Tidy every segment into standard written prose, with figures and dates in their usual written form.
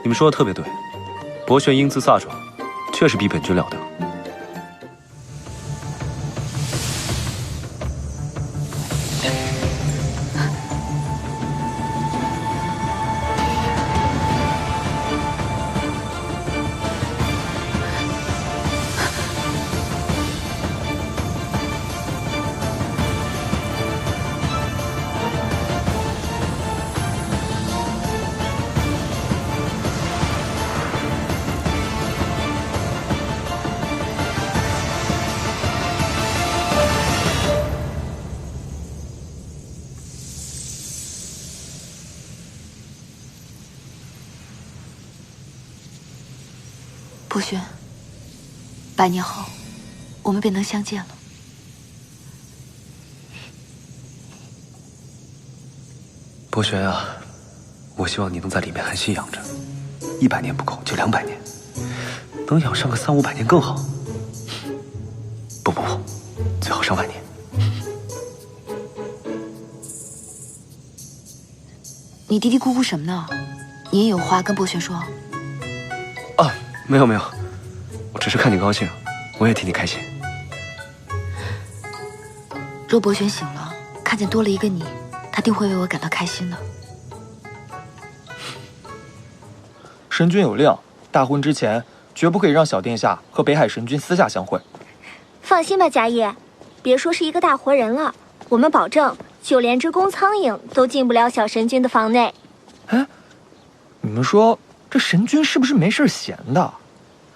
你们说的特别对，博轩英姿飒爽，确实比本君了得。博轩，100年后，我们便能相见了。博轩啊，我希望你能在里面安心养着，100年不够就200年，能养上个300、500年更好。不，最好上万年。你嘀嘀咕咕什么呢？你也有话跟博轩说？啊，没有，我只是看你高兴，我也替你开心。若博轩醒了，看见多了一个你，他定会为我感到开心的。神君有令，大婚之前绝不可以让小殿下和北海神君私下相会。放心吧，贾野，别说是一个大活人了，我们保证，就连只公苍蝇都进不了小神君的房内。哎，你们说这神君是不是没事闲的？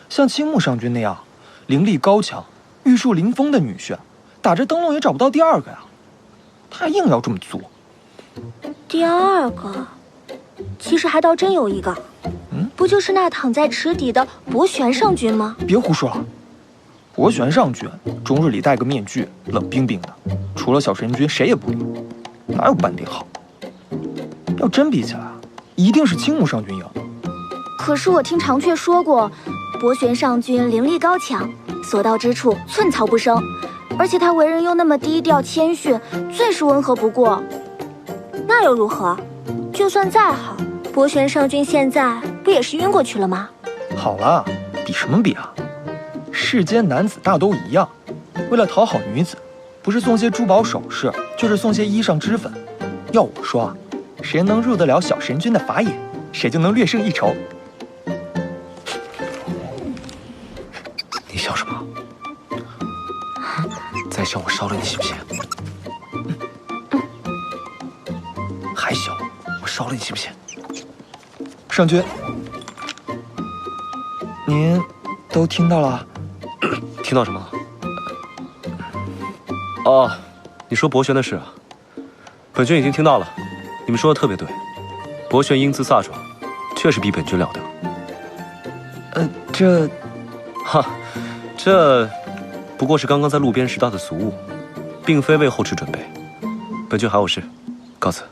像青木上君那样，灵力高强、玉树临风的女婿，打着灯笼也找不到第二个呀。他硬要这么做。第二个，其实还倒真有一个。不就是那躺在池底的博玄上君吗？别胡说了，博玄上君终日里戴个面具，冷冰冰的，除了小神君谁也不理，哪有半点好？要真比起来，一定是青木上君赢。可是我听长雀说过，博玄上君灵力高强，所到之处寸草不生，而且他为人又那么低调谦逊，最是温和不过。那又如何？就算再好，博玄上君现在不也是晕过去了吗？好了，比什么比啊？世间男子大都一样，为了讨好女子，不是送些珠宝首饰，就是送些衣裳脂粉。要我说啊，谁能入得了小神君的法眼，谁就能略胜一筹。你笑什么？再笑我烧了你信不信？还笑？我烧了你信不信？上君，您都听到了？听到什么？哦，你说博玄的事啊？本君已经听到了。你们说的特别对，博玄英姿飒爽，确实比本君了得。这不过是刚刚在路边拾到的俗物，并非为后事准备。本君还有事，告辞。